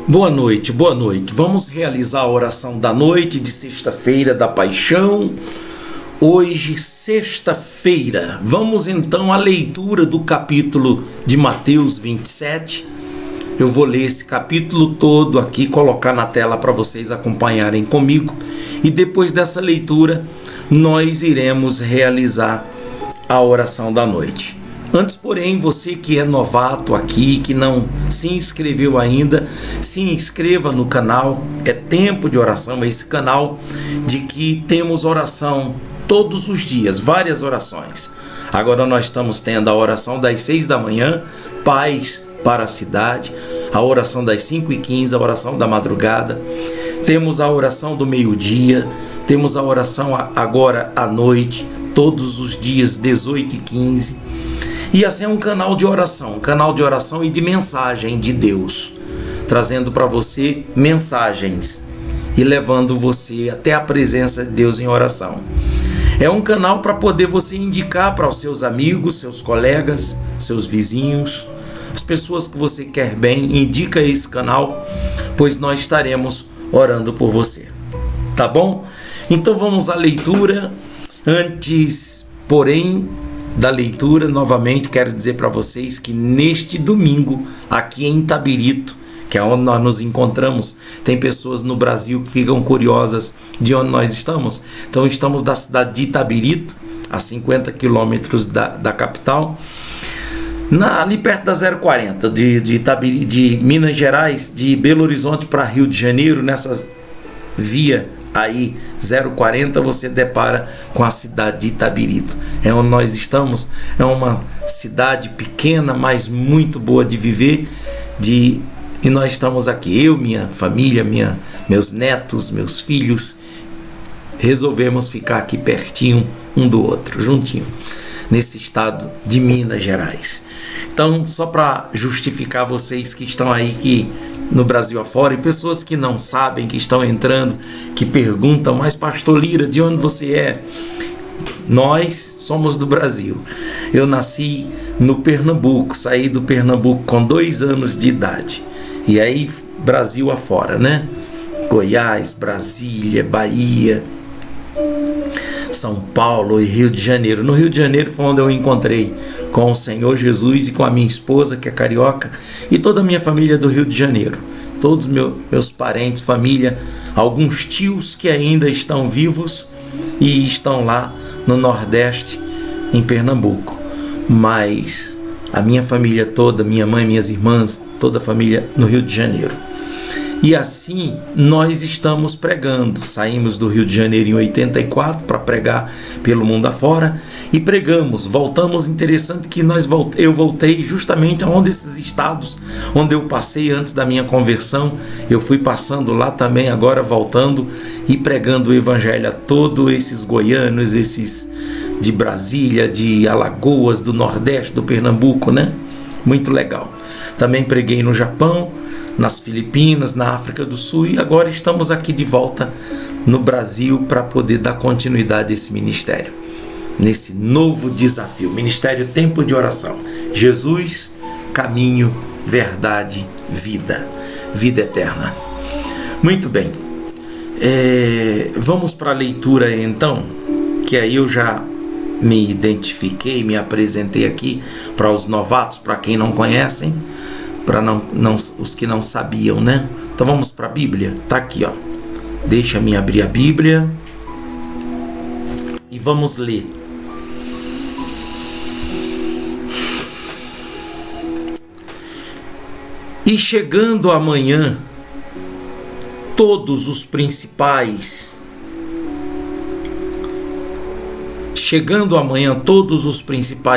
Boa noite, boa noite. Vamos realizar a oração da noite de sexta-feira da Paixão. Hoje, sexta-feira. Vamos então à leitura do capítulo de Mateus 27. Eu vou ler esse capítulo todo aqui, colocar na tela para vocês acompanharem comigo. E depois dessa leitura, nós iremos realizar a oração da noite. Antes, porém, você que é novato aqui, que não se inscreveu ainda, se inscreva no canal. É Tempo de Oração, esse canal de que temos oração todos os dias, várias orações. Agora nós estamos tendo a oração das 6 da manhã, paz para a cidade, a oração das 5h15, a oração da madrugada. Temos a oração do meio-dia, temos a oração agora à noite, todos os dias, 18h15. E assim é um canal de oração e de mensagem de Deus, trazendo para você mensagens e levando você até a presença de Deus em oração. É um canal para poder você indicar para os seus amigos, seus colegas, seus vizinhos, as pessoas que você quer bem. Indica esse canal, pois nós estaremos orando por você. Tá bom? Então vamos à leitura. Antes, porém, da leitura, novamente quero dizer para vocês que neste domingo, aqui em Itabirito, que é onde nós nos encontramos, tem pessoas no Brasil que ficam curiosas de onde nós estamos. Então estamos da cidade de Itabirito, a 50 quilômetros da capital, ali perto da 040 de Minas Gerais, de Belo Horizonte para Rio de Janeiro, nessas via aí 040, você depara com a cidade de Itabirito. É onde nós estamos. É uma cidade pequena, mas muito boa de viver. E nós estamos aqui, eu, minha família, meus netos, meus filhos, resolvemos ficar aqui pertinho um do outro, juntinho, nesse estado de Minas Gerais. Então, só para justificar vocês que estão aí que no Brasil afora, e pessoas que não sabem, que estão entrando, que perguntam, mas Pastor Lira, de onde você é? Nós somos do Brasil. Eu nasci no Pernambuco, saí do Pernambuco com 2 anos de idade. E aí, Brasil afora, né? Goiás, Brasília, Bahia, São Paulo e Rio de Janeiro. No Rio de Janeiro foi onde eu encontrei com o Senhor Jesus e com a minha esposa, que é carioca, e toda a minha família do Rio de Janeiro. Todos meus parentes, família, alguns tios que ainda estão vivos e estão lá no Nordeste, em Pernambuco. Mas a minha família toda, minha mãe, minhas irmãs, toda a família no Rio de Janeiro. E assim nós estamos pregando. Saímos do Rio de Janeiro em 84 para pregar pelo mundo afora e pregamos. Voltamos, interessante que eu voltei justamente aonde esses estados onde eu passei antes da minha conversão. Eu fui passando lá também, agora voltando e pregando o evangelho a todos esses goianos, esses de Brasília, de Alagoas, do Nordeste, do Pernambuco, né? Muito legal. Também preguei no Japão, nas Filipinas, na África do Sul, e agora estamos aqui de volta no Brasil para poder dar continuidade a esse ministério, nesse novo desafio, Ministério Tempo de Oração. Jesus, caminho, verdade, vida eterna. Muito bem, vamos para a leitura então, que aí eu já me identifiquei, me apresentei aqui para os novatos, para quem não conhecem, para os que não sabiam, né? Então vamos para a Bíblia. Tá aqui, ó. Deixa-me abrir a Bíblia e vamos ler. E chegando amanhã, todos os principais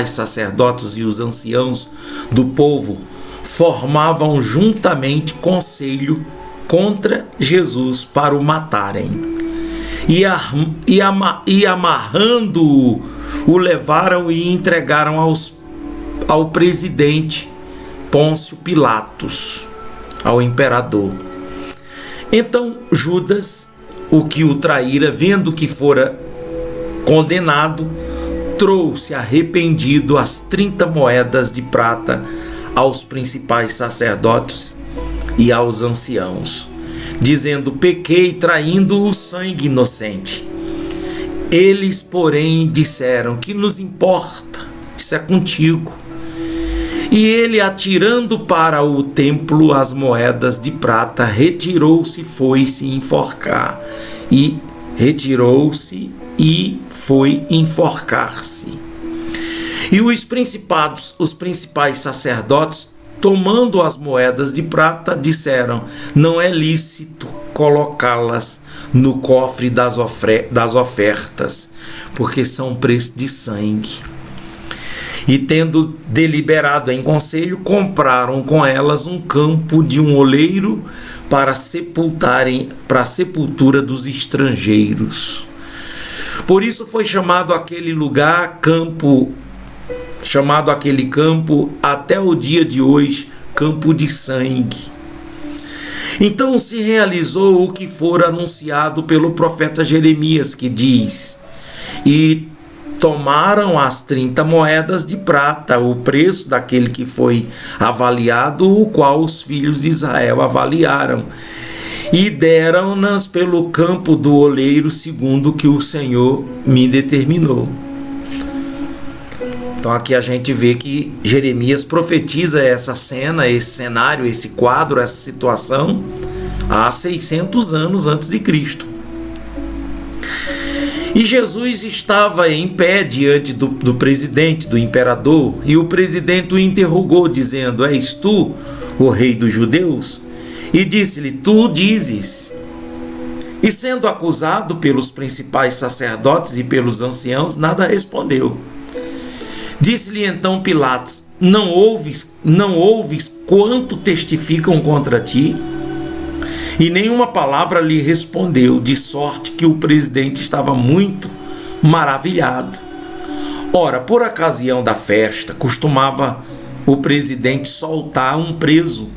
sacerdotes e os anciãos do povo formavam juntamente conselho contra Jesus para o matarem. E amarrando-o, o levaram e entregaram ao presidente Pôncio Pilatos, ao imperador. Então Judas, o que o traíra, vendo que fora condenado, trouxe arrependido as 30 moedas de prata aos principais sacerdotes e aos anciãos, dizendo: pequei traindo o sangue inocente. Eles, porém, disseram: que nos importa? Isso é contigo. E ele, atirando para o templo as moedas de prata, retirou-se, foi-se enforcar. E retirou-se e foi enforcar-se. E os principais sacerdotes, tomando as moedas de prata, disseram: não é lícito colocá-las no cofre das ofertas, porque são preço de sangue. E tendo deliberado em conselho, compraram com elas um campo de um oleiro para a sepultura dos estrangeiros. Por isso foi chamado aquele campo até o dia de hoje, campo de sangue. Então se realizou o que fora anunciado pelo profeta Jeremias, que diz: e tomaram as 30 moedas de prata, o preço daquele que foi avaliado, o qual os filhos de Israel avaliaram, e deram-nas pelo campo do oleiro, segundo o que o Senhor me determinou. Então aqui a gente vê que Jeremias profetiza essa cena, esse cenário, esse quadro, essa situação há 600 anos antes de Cristo. E Jesus estava em pé diante do presidente, do imperador, e o presidente o interrogou, dizendo: és tu o rei dos judeus? E disse-lhe: tu dizes. E sendo acusado pelos principais sacerdotes e pelos anciãos, nada respondeu. Disse-lhe então Pilatos: não ouves quanto testificam contra ti? E nenhuma palavra lhe respondeu, de sorte que o presidente estava muito maravilhado. Ora, por ocasião da festa, costumava o presidente soltar um preso,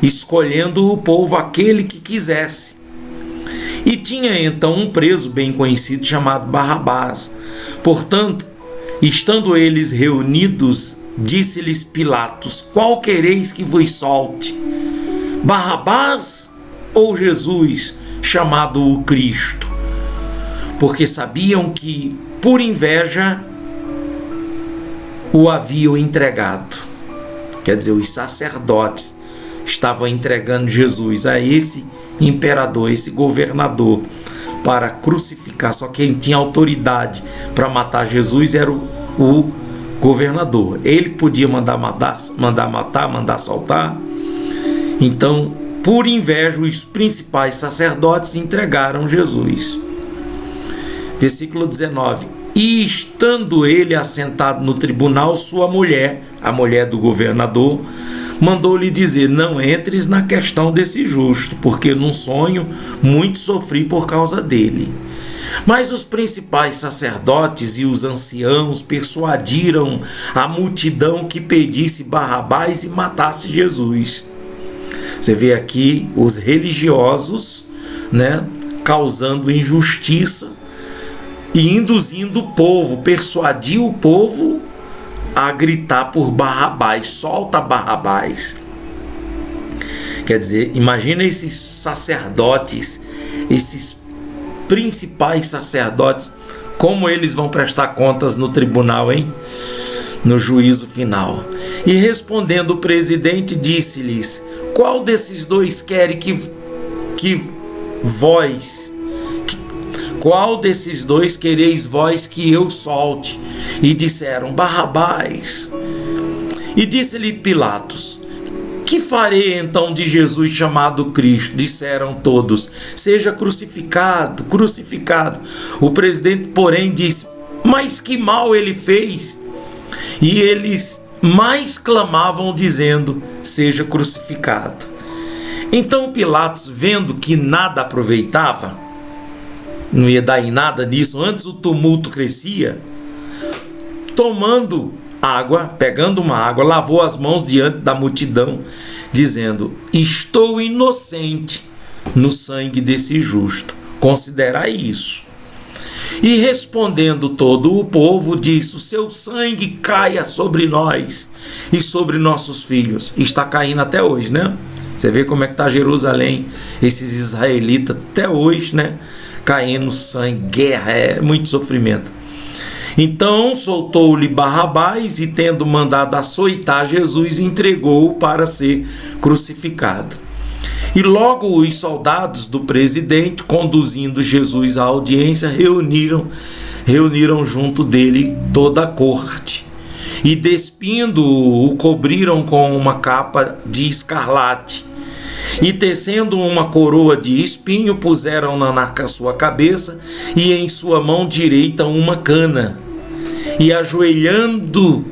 escolhendo o povo aquele que quisesse. E tinha então um preso bem conhecido chamado Barrabás. Portanto, estando eles reunidos, disse-lhes Pilatos: qual quereis que vos solte? Barrabás ou Jesus, chamado o Cristo? Porque sabiam que, por inveja, o haviam entregado. Quer dizer, os sacerdotes estavam entregando Jesus a esse imperador, esse governador, para crucificar. Só quem tinha autoridade para matar Jesus era o governador. Ele podia mandar matar, mandar soltar. Então, por inveja, os principais sacerdotes entregaram Jesus. Versículo 19. E estando ele assentado no tribunal, sua mulher, a mulher do governador, mandou-lhe dizer: não entres na questão desse justo, porque num sonho muito sofri por causa dele. Mas os principais sacerdotes e os anciãos persuadiram a multidão que pedisse Barrabás e matasse Jesus. Você vê aqui os religiosos, causando injustiça e induzindo o povo, persuadir o povo a gritar por Barrabás: solta Barrabás. Quer dizer, imagina esses sacerdotes, esses principais sacerdotes, como eles vão prestar contas no tribunal, no juízo final. E respondendo o presidente, disse-lhes: qual desses dois quereis vós que eu solte? E disseram: Barrabás. E disse-lhe Pilatos: que farei então de Jesus chamado Cristo? Disseram todos: seja crucificado, crucificado. O presidente, porém, disse: mas que mal ele fez? E eles mais clamavam, dizendo: seja crucificado. Então Pilatos, vendo que nada aproveitava, não ia dar em nada nisso, antes o tumulto crescia, pegando uma água, lavou as mãos diante da multidão, dizendo: estou inocente no sangue desse justo, considerai isso. E respondendo todo o povo, disse: o seu sangue caia sobre nós e sobre nossos filhos. Está caindo até hoje, Você vê como é que está Jerusalém, esses israelitas até hoje, né? Caindo sangue, guerra, é muito sofrimento. Então soltou-lhe Barrabás e, tendo mandado açoitar Jesus, entregou-o para ser crucificado. E logo os soldados do presidente, conduzindo Jesus à audiência, reuniram junto dele toda a corte. E despindo-o, o cobriram com uma capa de escarlate. E tecendo uma coroa de espinho, puseram-na na sua cabeça e em sua mão direita uma cana. E ajoelhando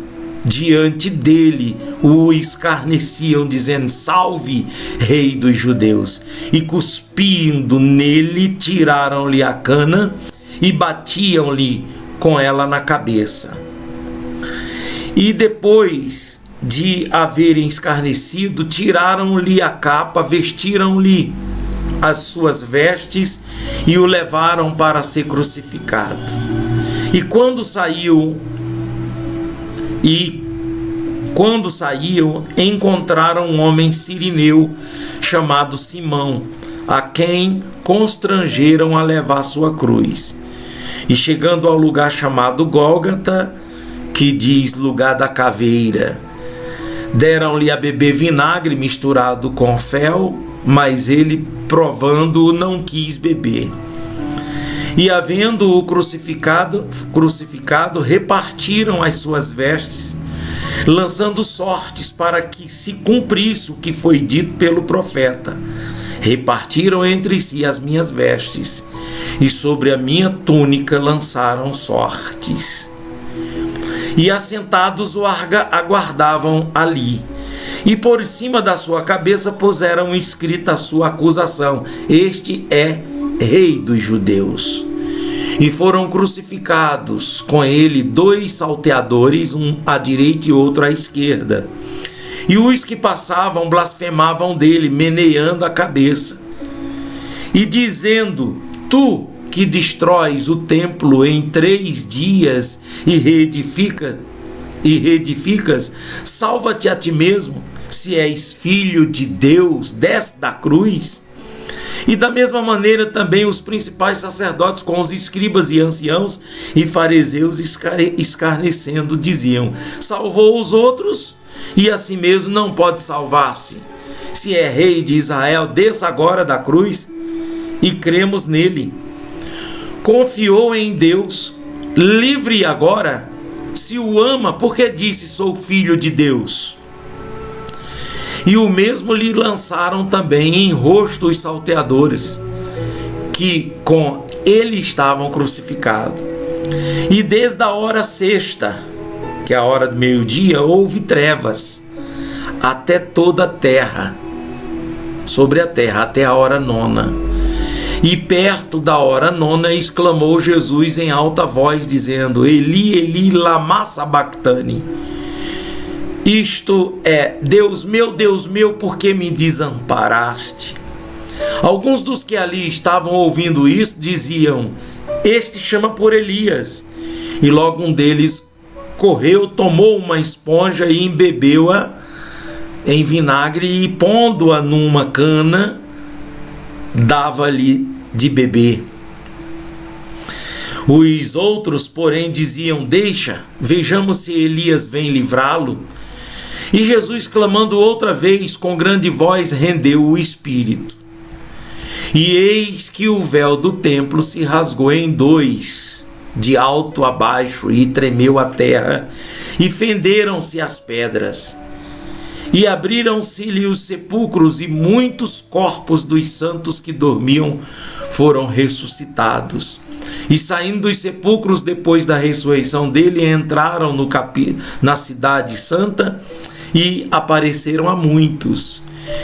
diante dele, o escarneciam, dizendo: Salve, Rei dos Judeus! E cuspindo nele, tiraram-lhe a cana e batiam-lhe com ela na cabeça. E depois de haverem escarnecido, tiraram-lhe a capa, vestiram-lhe as suas vestes e o levaram para ser crucificado. E quando saíam, encontraram um homem sirineu chamado Simão, a quem constrangeram a levar sua cruz. E chegando ao lugar chamado Gólgota, que diz lugar da caveira, deram-lhe a beber vinagre misturado com fel, mas ele, provando, não quis beber. E havendo-o crucificado, repartiram as suas vestes, lançando sortes para que se cumprisse o que foi dito pelo profeta. Repartiram entre si as minhas vestes, e sobre a minha túnica lançaram sortes. E assentados o aguardavam ali. E por cima da sua cabeça puseram escrita a sua acusação: Este é Rei dos Judeus. E foram crucificados com ele 2 salteadores, um à direita e outro à esquerda. E os que passavam blasfemavam dele, meneando a cabeça, e dizendo: Tu que destróis o templo em 3 dias e reedificas, salva-te a ti mesmo, se és filho de Deus, desce da cruz. E da mesma maneira também os principais sacerdotes com os escribas e anciãos e fariseus escarnecendo diziam: Salvou os outros e a si mesmo não pode salvar-se. Se é rei de Israel, desça agora da cruz e cremos nele. Confiou em Deus, livre agora. Se o ama, porque disse: Sou filho de Deus. E o mesmo lhe lançaram também em rosto os salteadores, que com ele estavam crucificados. E desde a hora 6ª, que é a hora do meio-dia, houve trevas até toda a terra, sobre a terra, até a hora 9ª. E perto da hora 9ª exclamou Jesus em alta voz, dizendo: Eli, Eli, lama sabachthani. Isto é: Deus meu, por que me desamparaste? Alguns dos que ali estavam ouvindo isso diziam: Este chama por Elias. E logo um deles correu, tomou uma esponja e embebeu-a em vinagre e, pondo-a numa cana, dava-lhe de beber. Os outros, porém, diziam: Deixa, vejamos se Elias vem livrá-lo. E Jesus, clamando outra vez com grande voz, rendeu o espírito. E eis que o véu do templo se rasgou em 2, de alto a baixo, e tremeu a terra, e fenderam-se as pedras. E abriram-se-lhe os sepulcros, e muitos corpos dos santos que dormiam foram ressuscitados. E saindo dos sepulcros depois da ressurreição dele, entraram na cidade santa e apareceram a muitos.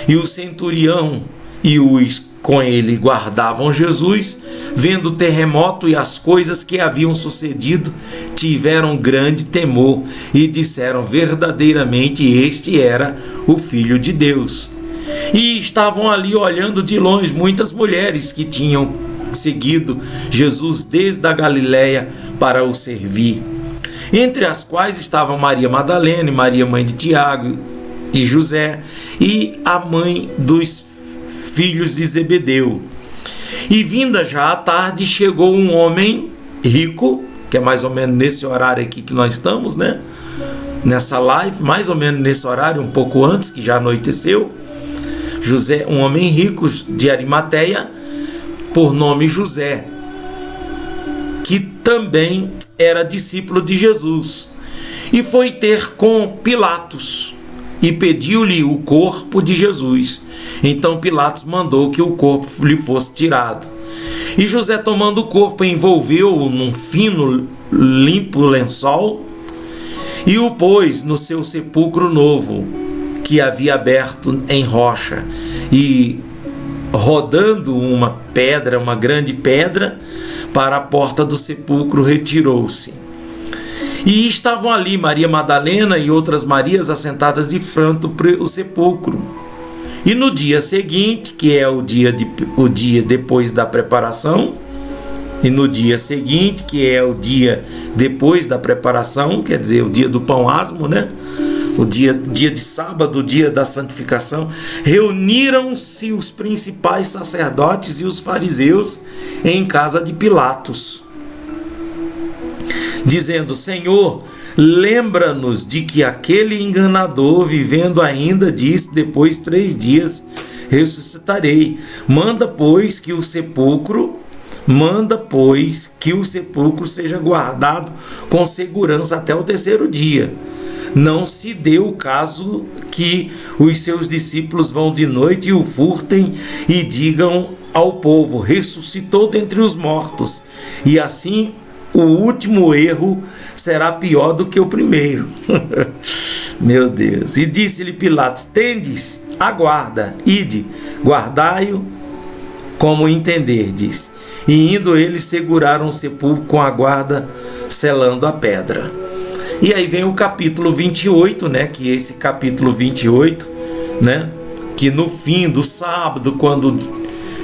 E o centurião e os com ele guardavam Jesus, vendo o terremoto e as coisas que haviam sucedido, tiveram grande temor e disseram: verdadeiramente este era o Filho de Deus. E estavam ali olhando de longe muitas mulheres que tinham seguido Jesus desde a Galiléia para o servir, entre as quais estavam Maria Madalena, Maria mãe de Tiago e José, e a mãe dos filhos de Zebedeu. E vinda já à tarde, chegou um homem rico, que é mais ou menos nesse horário aqui que nós estamos, né? Nessa live, mais ou menos nesse horário, um pouco antes, que já anoiteceu. José, um homem rico de Arimateia, por nome José, que também era discípulo de Jesus, e foi ter com Pilatos e pediu-lhe o corpo de Jesus. Então Pilatos mandou que o corpo lhe fosse tirado. E José, tomando o corpo, envolveu-o num fino, limpo lençol e o pôs no seu sepulcro novo, que havia aberto em rocha, e rodando uma pedra, uma grande pedra, para a porta do sepulcro retirou-se. E estavam ali Maria Madalena e outras Marias assentadas de frente ao sepulcro. E no dia seguinte, que é o dia depois da preparação, quer dizer, o dia do pão asmo, né? O dia de sábado, o dia da santificação, reuniram-se os principais sacerdotes e os fariseus em casa de Pilatos, dizendo: Senhor, lembra-nos de que aquele enganador, vivendo ainda, disse: depois de 3 dias ressuscitarei. Manda, pois, que o sepulcro seja guardado com segurança até o 3º dia. Não se deu o caso que os seus discípulos vão de noite e o furtem e digam ao povo: ressuscitou dentre os mortos. E assim o último erro será pior do que o primeiro. Meu Deus. E disse-lhe Pilatos: tendes, aguarda, ide, guardai-o como entenderdes. E indo eles, seguraram o sepulcro com a guarda, selando a pedra. E aí vem o capítulo 28, né? Que esse capítulo 28, né? Que no fim do sábado, quando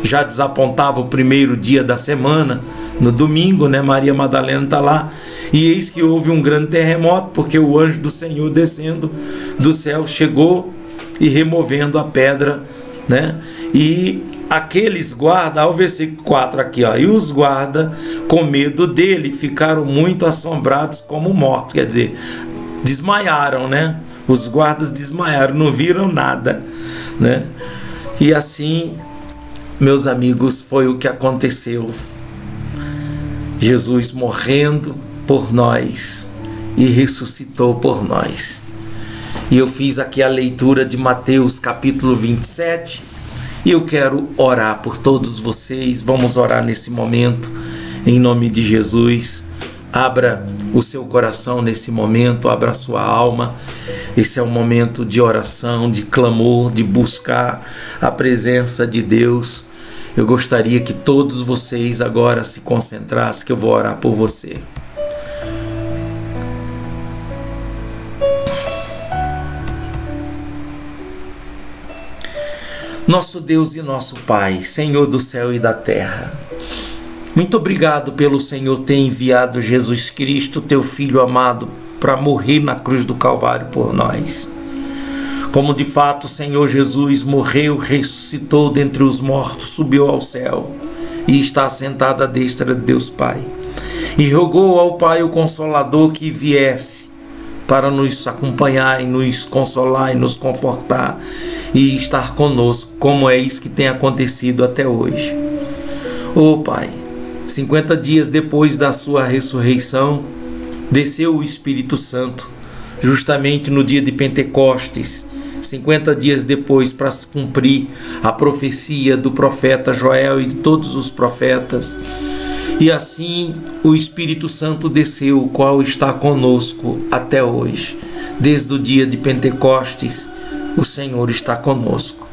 já desapontava o primeiro dia da semana, no domingo, né? Maria Madalena está lá. E eis que houve um grande terremoto, porque o anjo do Senhor, descendo do céu, chegou e removendo a pedra, né? E aqueles guardas, ao versículo 4 aqui, ó, e os guardas, com medo dele, ficaram muito assombrados como mortos. Quer dizer, desmaiaram, né? Os guardas desmaiaram, não viram nada, né? E assim, meus amigos, foi o que aconteceu. Jesus morrendo por nós e ressuscitou por nós. E eu fiz aqui a leitura de Mateus capítulo 27, e eu quero orar por todos vocês. Vamos orar nesse momento, em nome de Jesus. Abra o seu coração nesse momento, abra a sua alma. Esse é um momento de oração, de clamor, de buscar a presença de Deus. Eu gostaria que todos vocês agora se concentrassem, que eu vou orar por você. Nosso Deus e nosso Pai, Senhor do céu e da terra, muito obrigado pelo Senhor ter enviado Jesus Cristo, teu Filho amado, para morrer na cruz do Calvário por nós. Como de fato o Senhor Jesus morreu, ressuscitou dentre os mortos, subiu ao céu e está assentado à destra de Deus Pai. E rogou ao Pai o Consolador que viesse para nos acompanhar e nos consolar e nos confortar e estar conosco, como é isso que tem acontecido até hoje. Ó Pai, 50 dias depois da sua ressurreição, desceu o Espírito Santo, justamente no dia de Pentecostes, 50 dias depois, para se cumprir a profecia do profeta Joel e de todos os profetas. E assim o Espírito Santo desceu, o qual está conosco até hoje. Desde o dia de Pentecostes, o Senhor está conosco.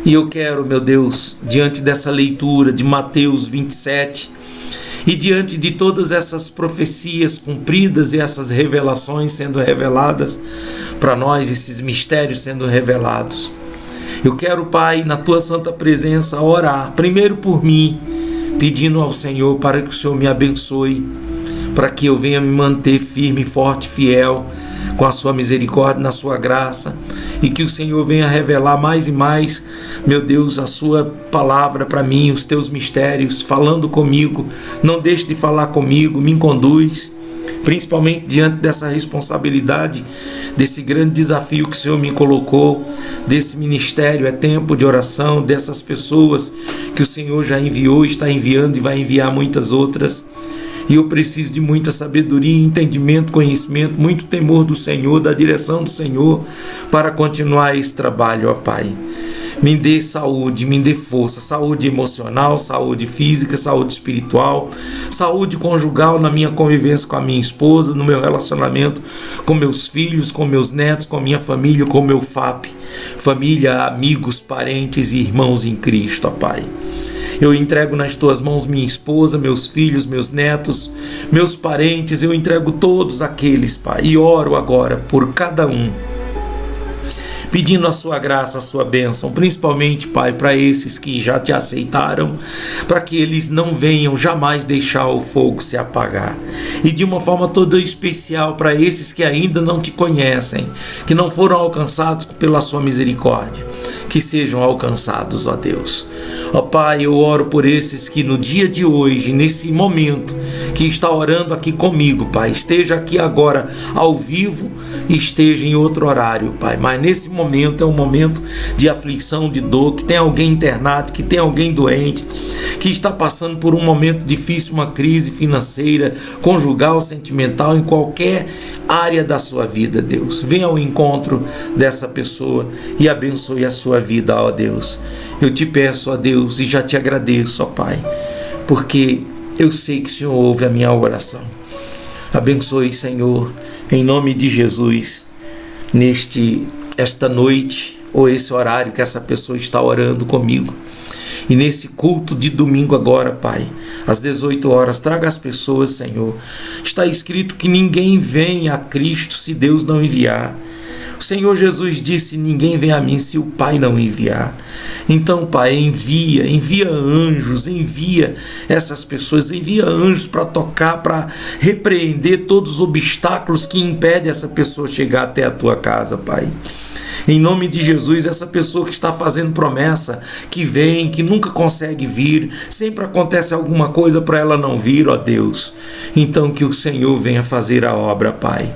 E eu quero, meu Deus, diante dessa leitura de Mateus 27, e diante de todas essas profecias cumpridas e essas revelações sendo reveladas para nós, esses mistérios sendo revelados, eu quero, Pai, na Tua santa presença, orar, primeiro por mim, pedindo ao Senhor para que o Senhor me abençoe, para que eu venha me manter firme, forte, fiel, com a Sua misericórdia, na Sua graça, e que o Senhor venha revelar mais e mais, meu Deus, a sua palavra para mim, os teus mistérios, falando comigo. Não deixe de falar comigo, me conduz, principalmente diante dessa responsabilidade, desse grande desafio que o Senhor me colocou, desse ministério. É tempo de oração, dessas pessoas que o Senhor já enviou, está enviando e vai enviar muitas outras. E eu preciso de muita sabedoria, entendimento, conhecimento, muito temor do Senhor, da direção do Senhor, para continuar esse trabalho, ó Pai. Me dê saúde, me dê força, saúde emocional, saúde física, saúde espiritual, saúde conjugal na minha convivência com a minha esposa, no meu relacionamento com meus filhos, com meus netos, com a minha família, com o meu FAP, família, amigos, parentes e irmãos em Cristo, ó Pai. Eu entrego nas tuas mãos minha esposa, meus filhos, meus netos, meus parentes, eu entrego todos aqueles, Pai, e oro agora por cada um, pedindo a sua graça, a sua bênção, principalmente, Pai, para esses que já te aceitaram, para que eles não venham jamais deixar o fogo se apagar. E de uma forma toda especial para esses que ainda não te conhecem, que não foram alcançados pela sua misericórdia, que sejam alcançados, ó Deus. Ó Pai, eu oro por esses que no dia de hoje, nesse momento, que está orando aqui comigo, Pai, esteja aqui agora ao vivo, esteja em outro horário, Pai, mas nesse momento é um momento de aflição, de dor, que tem alguém internado, que tem alguém doente, que está passando por um momento difícil, uma crise financeira, conjugal, sentimental, em qualquer área da sua vida, Deus. Venha ao encontro dessa pessoa e abençoe a sua vida, ó Deus. Eu te peço, ó Deus, e já te agradeço, ó Pai, porque eu sei que o Senhor ouve a minha oração. Abençoe, Senhor, em nome de Jesus, esta noite, ou esse horário que essa pessoa está orando comigo. E nesse culto de domingo agora, Pai, às 18 horas, traga as pessoas, Senhor. Está escrito que ninguém vem a Cristo se Deus não enviar. O Senhor Jesus disse: ninguém vem a mim se o Pai não enviar. Então, Pai, envia anjos, envia essas pessoas, envia anjos para tocar, para repreender todos os obstáculos que impedem essa pessoa chegar até a tua casa, Pai. Em nome de Jesus, essa pessoa que está fazendo promessa, que vem, que nunca consegue vir, sempre acontece alguma coisa para ela não vir, ó Deus. Então que o Senhor venha fazer a obra, Pai.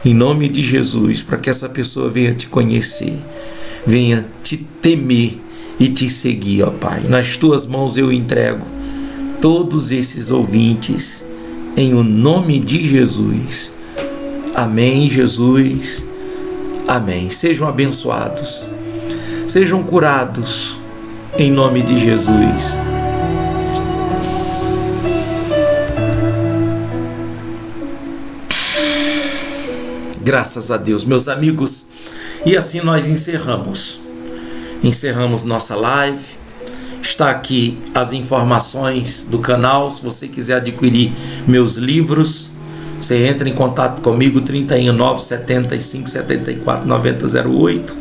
Em nome de Jesus, para que essa pessoa venha te conhecer, venha te temer e te seguir, ó Pai. Nas tuas mãos eu entrego todos esses ouvintes, em o nome de Jesus. Amém, Jesus. Amém. Sejam abençoados, sejam curados, em nome de Jesus. Graças a Deus, meus amigos. E assim nós encerramos nossa live. Está aqui as informações do canal. Se você quiser adquirir meus livros, você entra em contato comigo, 31 975 74 90 08.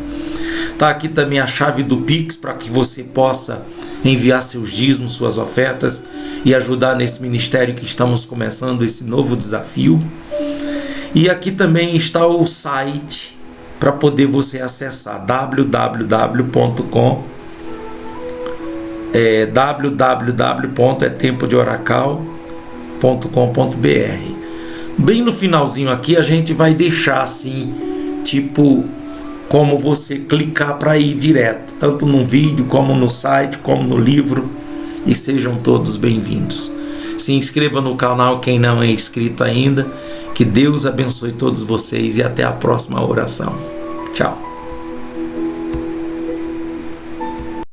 Está aqui também a chave do Pix, para que você possa enviar seus dízimos, suas ofertas e ajudar nesse ministério que estamos começando, esse novo desafio. E aqui também está o site para poder você acessar, www.etempodeoracal.com.br. Bem no finalzinho aqui a gente vai deixar assim, tipo, como você clicar para ir direto, tanto no vídeo, como no site, como no livro. E sejam todos bem-vindos. Se inscreva no canal quem não é inscrito ainda. Que Deus abençoe todos vocês e até a próxima oração.